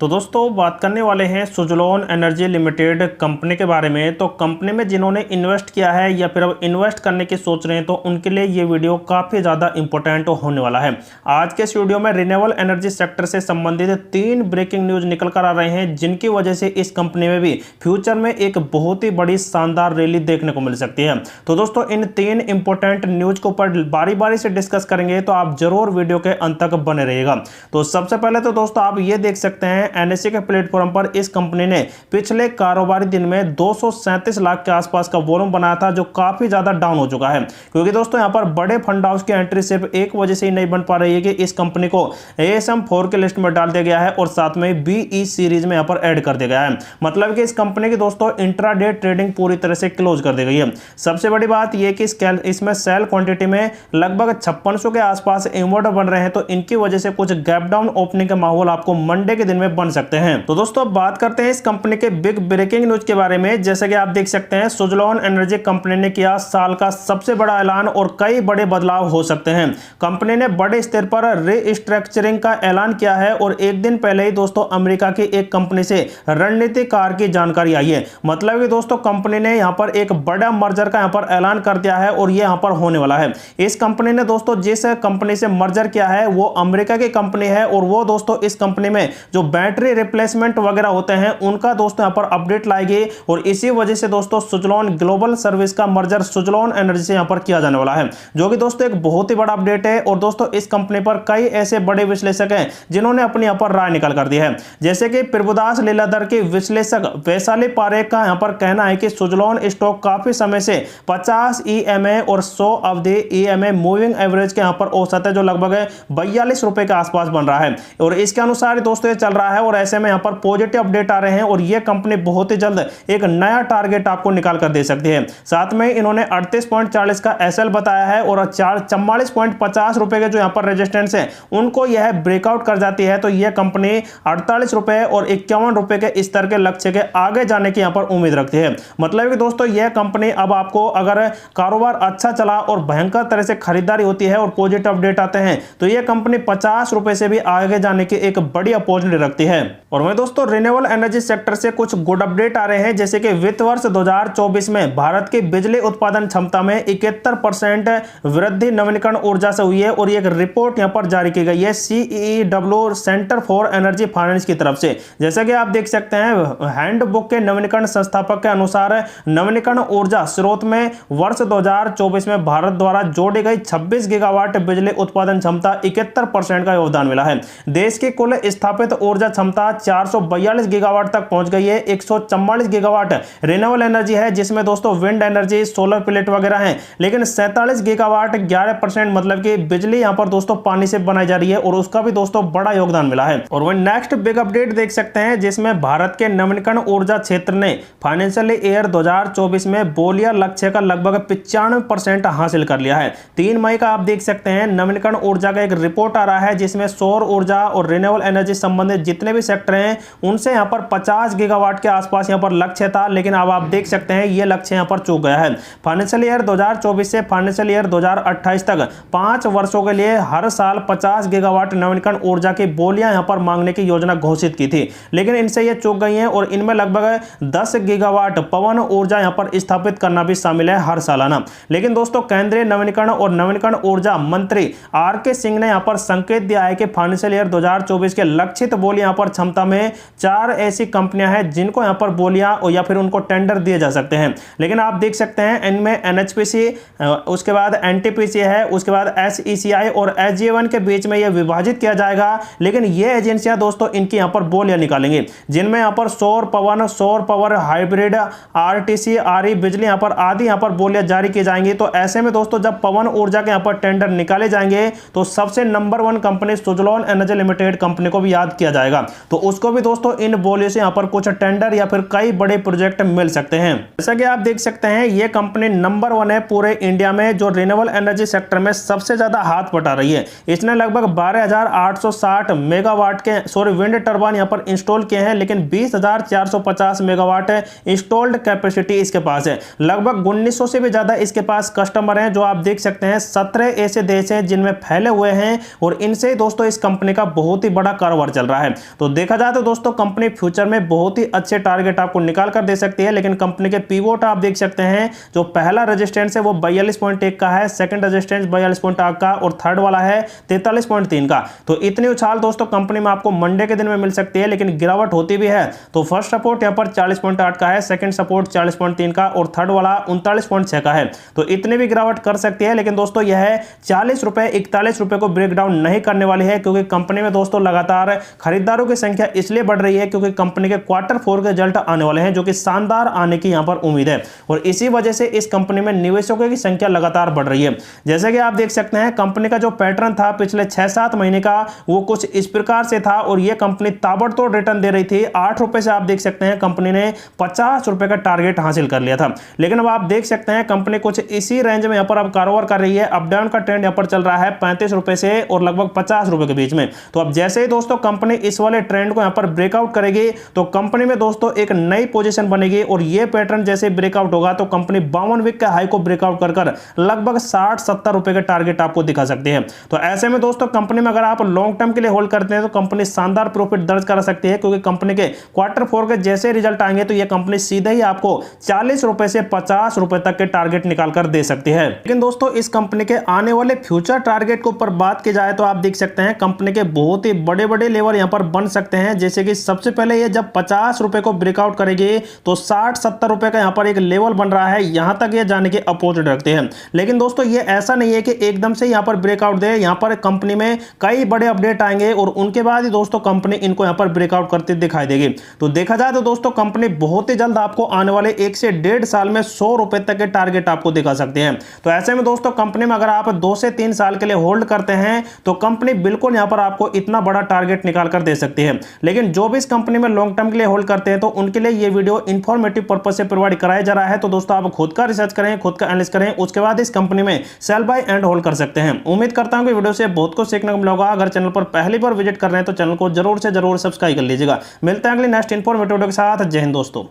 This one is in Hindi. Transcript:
तो दोस्तों बात करने वाले हैं सुज़लोन एनर्जी लिमिटेड कंपनी के बारे में। तो कंपनी में जिन्होंने इन्वेस्ट किया है या फिर अब इन्वेस्ट करने की सोच रहे हैं तो उनके लिए ये वीडियो काफ़ी ज़्यादा इंपॉर्टेंट होने वाला है। आज के इस वीडियो में रिन्यूएबल एनर्जी सेक्टर से संबंधित 3 ब्रेकिंग न्यूज़ निकल कर आ रहे हैं, जिनकी वजह से इस कंपनी में भी फ्यूचर में एक बहुत ही बड़ी शानदार रैली देखने को मिल सकती है। तो दोस्तों इन 3 इंपॉर्टेंट न्यूज़ के ऊपर बारी बारी से डिस्कस करेंगे, तो आप जरूर वीडियो के अंत तक बने रहिएगा। तो सबसे पहले तो दोस्तों आप ये देख सकते हैं एनएससी के प्लेटफॉर्म पर इस कंपनी ने पिछले कारोबारी दिन में 237 लाख के आसपास का वॉल्यूम बनाया था, जो काफी ज्यादा डाउन हो चुका है। क्योंकि दोस्तों यहां पर बड़े फंड हाउस की एंट्री सिर्फ एक वजह से ही नहीं बन पा रही है कि इस कंपनी को ASM 4 के लिस्ट में डाल दिया गया है और साथ में BE सीरीज में यहां पर ऐड कर दिया गया है। मतलब कि इस कंपनी की दोस्तों इंट्राडे ट्रेडिंग पूरी तरह से क्लोज कर दी गई है। सबसे बड़ी बात यह कि इसमें सेल क्वांटिटी में लगभग 5600 के आसपास इन्वर्टर बन रहे हैं, तो इनकी वजह से कुछ गैप डाउन ओपनिंग का माहौल आपको मंडे के दिन में बन सकते हैं। तो दोस्तों अब बात करते हैं इस कंपनी के बिग ब्रेकिंग न्यूज के बारे में। जैसे कि आप देख सकते हैं सुज़लोन एनर्जी कंपनी ने किया साल का सबसे बड़ा ऐलान और कई बड़े बदलाव हो सकते हैं। कंपनी ने बड़े स्तर पर रीस्ट्रक्चरिंग का ऐलान किया है और एक दिन पहले ही दोस्तों अमेरिका की एक कंपनी से रणनीतिक कार की जानकारी आई है। मतलब कि दोस्तों कंपनी ने यहां पर एक बड़ा मर्जर का यहां पर ऐलान कर दिया है और ये यहां पर होने वाला है। इस कंपनी ने दोस्तों जिस कंपनी से मर्जर किया है वो अमेरिका की कंपनी है और वो दोस्तों इस कंपनी में जो बैटरी रिप्लेसमेंट वगैरह होते हैं उनका दोस्तों यहां पर अपडेट लाएगी और इसी वजह से दोस्तों सुज़लोन ग्लोबल सर्विस का मर्जर सुज़लोन एनर्जी से यहां पर किया जाने वाला है, जो कि दोस्तों एक बहुत ही बड़ा अपडेट है। और दोस्तों इस कंपनी पर कई ऐसे बड़े विश्लेषक हैं जिन्होंने अपनी यहां पर राय निकाल कर दी है। जैसे कि प्रभुदास लीलाधर के विश्लेषक वैशाली पारेख का यहां पर कहना है कि सुज़लोन स्टॉक काफी समय से 50 EMA और 100 अवधि EMA मूविंग एवरेज के यहां पर औसत है, जो लगभग 42 रुपए के आसपास बन रहा है और इसके अनुसार दोस्तों ये चल रहा है। और ऐसे में यहां पर पॉजिटिव अपडेट आ रहे हैं और ये कंपनी बहुत ही जल्द एक नया टारगेट आपको निकाल कर दे सकती है। साथ में इन्होंने 38.40 का SL बताया है और 44.50 रुपए के जो यहां पर रेजिस्टेंस है उनको यह ब्रेकआउट कर जाती है तो यह कंपनी 48 रुपए और 51 रुपए के स्तर के लक्ष्य के आगे जाने की यहां पर उम्मीद रखती है। मतलब कि दोस्तों यह कंपनी अब आपको अगर कारोबार अच्छा चला और भयंकर तरह से खरीदारी होती है और पॉजिटिव अपडेट आते हैं तो यह कंपनी 50 रुपए से भी आगे जाने की एक बड़ी अपॉर्चुनिटी रखती है। और वहीं दोस्तों रिन्यूएबल एनर्जी सेक्टर से कुछ गुड अपडेट आ रहे हैं। जैसे कि वित्त वर्ष 2024 में भारत की बिजली उत्पादन क्षमता में 71% वृद्धि नवीकरण ऊर्जा से हुई है और एक रिपोर्ट यहां पर जारी की गई है CEW centre for energy finance की तरफ से। जैसे कि आप देख सकते हैं हैंडबुक के नवीकरण संस्थापक के अनुसार नवीकरण ऊर्जा स्रोत में वर्ष 2024 में भारत द्वारा जोड़ी गई 26 गीगावाट बिजली उत्पादन क्षमता 71% का योगदान मिला है। देश की कुल स्थापित ऊर्जा क्षमता 442 गीगावाट तक पहुंच गई है। 144 गीगावाट रिन्यूएबल एनर्जी है, जिसमें दोस्तों विंड एनर्जी, सोलर प्लेट वगैरह हैं, लेकिन 47 गीगावाट 11% मतलब कि बिजली यहां पर दोस्तों पानी से बनाई जा रही है और उसका भी दोस्तों बड़ा योगदान मिला है। और वहीं नेक्स्ट बिग अपडेट देख सकते हैं जिसमें भारत के नवीकरण ऊर्जा क्षेत्र ने फाइनेंशियल ईयर 2024 में बोलिया लक्ष्य का लगभग 95% हासिल कर लिया है। 3 मई का आप देख सकते हैं नवीकरण ऊर्जा का एक रिपोर्ट आ रहा है जिसमें सौर ऊर्जा और रिन्यूएबल एनर्जी संबंधित जितने भी सेक्टर हैं उनसे यहां पर 50 गीगावाट के आसपास यहां पर लक्ष्य था, लेकिन अब आप देख सकते हैं ये लक्ष्य यहां पर चूक गया है। फाइनेंशियल ईयर 2024 से फाइनेंशियल ईयर 2028 तक 5 वर्षों के लिए हर साल 50 गीगावाट नवीकरण ऊर्जा की बोलियां यहां पर मांगने की योजना घोषित की थी, लेकिन इनसे ये चूक गई हैं और इनमें लगभग 10 गीगावाट पवन ऊर्जा यहां पर स्थापित करना भी शामिल है हर सालाना। लेकिन दोस्तों केंद्रीय नवीकरण और नवीकरण ऊर्जा मंत्री RK सिंह ने यहां पर संकेत दिया है कि फाइनेंशियल ईयर 2024 के लक्षित बोली यहां पर क्षमता में 4 ऐसी कंपनियां हैं जिनको यहां पर बोलियां या फिर उनको टेंडर दिए जा सकते हैं। लेकिन आप देख सकते हैं इनमें NHPC, उसके बाद NTPC है, उसके बाद SECI और SGA1 के बीच में यह विभाजित किया जाएगा। लेकिन ये एजेंसियां दोस्तों इनकी यहां पर बोलियां निकालेंगी जिनमें यहां पर सौर पवन, सौर पावर, हाइब्रिड, RTC, RE बिजली यहां पर आदि यहां पर बोलियां जारी की जाएंगी। तो ऐसे में दोस्तों जब पवन ऊर्जा के यहां पर टेंडर निकाले जाएंगे तो सबसे number 1 company Suzlon energy limited company को भी याद किया जाएगा, तो उसको भी दोस्तों इन बोलियों से यहां पर कुछ टेंडर या फिर कई बड़े प्रोजेक्ट मिल सकते हैं। जैसा कि आप देख सकते हैं ये कंपनी नंबर 1 है पूरे इंडिया में जो रिन्यूएबल एनर्जी सेक्टर में सबसे ज्यादा हाथ बटा रही है। इसने लगभग 12,860 मेगावाट के विंड टर्बाइन यहां पर इंस्टॉल किए हैं, लेकिन 20,450 मेगावाट इंस्टॉल्ड कैपेसिटी इसके पास है। लगभग 1900 से भी ज्यादा इसके पास कस्टमर हैं, जो आप देख सकते हैं 17 ऐसे देश हैं जिनमें फैले हुए हैं और इनसे दोस्तों इस कंपनी का बहुत ही बड़ा कारोबार चल रहा है। तो देखा जाए तो दोस्तों कंपनी फ्यूचर में बहुत ही अच्छे टारगेट आपको निकाल कर दे सकती है, लेकिन कंपनी के पीवोट आप देख सकते हैं, जो पहला रेजिस्टेंस है वो 42.1 का है, सेकंड रेजिस्टेंस 42.8 का और थर्ड वाला है 43.3 का। तो इतनी उछाल दोस्तों कंपनी में आपको मंडे के दिन में मिल सकती है, लेकिन गिरावट होती भी है। तो फर्स्ट सपोर्ट यहां पर 40.8 का है, सेकंड सपोर्ट 40.3 का और थर्ड वाला 39.6 का है। तो इतनी भी गिरावट कर सकती है, लेकिन दोस्तों यह 40 रुपए 41 रुपए को ब्रेक डाउन नहीं करने वाली है, क्योंकि कंपनी में दोस्तों लगातार खरीदारों की संख्या इसलिए बढ़ रही है क्योंकि कंपनी के क्वार्टर 4 के रिजल्ट आने वाले हैं, जो कि शानदार आने की यहां पर उम्मीद है। और इसी वजह से इस कंपनी में निवेशकों की संख्या लगातार बढ़ रही है। जैसे कि आप देख सकते हैं कंपनी का जो पैटर्न था पिछले 6-7 महीने का, वो कुछ इस प्रकार से था और यह कंपनी ताबड़तोड़ रिटर्न दे रही थी। 8 रुपए से आप देख सकते हैं कंपनी ने 50 रुपए का टारगेट हासिल कर लिया था, लेकिन अब आप देख सकते हैं कंपनी कुछ इसी रेंज में यहां पर अब कारोबार कर रही है। अप डाउन का ट्रेंड यहां पर चल रहा है 35 रुपए से और लगभग 50 रुपए के बीच में। तो अब जैसे ही दोस्तों कंपनी इस वाले ट्रेंड को यहां पर ब्रेकआउट करेगी तो कंपनी में दोस्तों एक नई पोजीशन बनेगी, और यह पैटर्न जैसे ब्रेकआउट होगा तो कंपनी 52 वीक के हाई को ब्रेकआउट कर लगभग 60-70 रुपए के टारगेट आपको दिखा सकती है। तो ऐसे में दोस्तों कंपनी में अगर आप लॉन्ग टर्म के लिए होल्ड करते हैं तो कंपनी शानदार प्रॉफिट दर्ज कर सकती है, क्योंकि कंपनी के क्वार्टर 4 के जैसे रिजल्ट आएंगे तो यह कंपनी सीधे ही आपको 40 रुपए से 50 रुपए तक के टारगेट निकाल कर दे सकती है। लेकिन दोस्तों इस कंपनी के आने वाले फ्यूचर टारगेट के ऊपर बात की जाए तो आप देख सकते हैं कंपनी के बहुत ही बड़े बड़े लेवल यहां पर बन सकते हैं। जैसे कि सबसे पहले ये जब 50 रुपए को ब्रेकआउट करेगी तो 60-70 रुपए का यहां पर एक लेवल बन रहा है, यहां तक ये जाने के अपोजिट रखते हैं। लेकिन दोस्तों ये ऐसा नहीं है कि एकदम से यहां पर ब्रेकआउट दे, यहां पर कंपनी में कई बड़े अपडेट आएंगे और उनके बाद ही दोस्तों कंपनी इनको यहां पर ब्रेकआउट करती दिखाई देगी। तो देखा जाए तो दोस्तों कंपनी बहुत ही जल्द आपको आने वाले 1 से 1.5 साल में 100 रुपए तक के टारगेट आपको दिखा सकते हैं। तो ऐसे में दोस्तों कंपनी में अगर आप 2 से 3 साल के लिए होल्ड करते हैं तो कंपनी बिल्कुल यहां पर आपको इतना बड़ा टारगेट निकाल कर दे सकती है। लेकिन जो भी इस कंपनी में लॉन्ग टर्म के लिए होल्ड करते हैं तो उनके लिए ये वीडियो इंफॉर्मेटिव पर्पस से प्रोवाइड कराया जा रहा है। तो दोस्तों आप खुद का रिसर्च करें, खुद का एनालिसिस करें, उसके बाद इस कंपनी में सेल बाय एंड होल्ड कर सकते हैं। उम्मीद करता हूं कि वीडियो से बहुत कुछ सीखने को मिला होगा। अगर चैनल पर पहली बार विजिट कर रहे हैं तो चैनल को जरूर से जरूर सब्सक्राइब कर लीजिएगा। मिलते हैं अगली नेक्स्ट इंफॉर्मेटिव वीडियो के साथ। जय हिंद दोस्तों।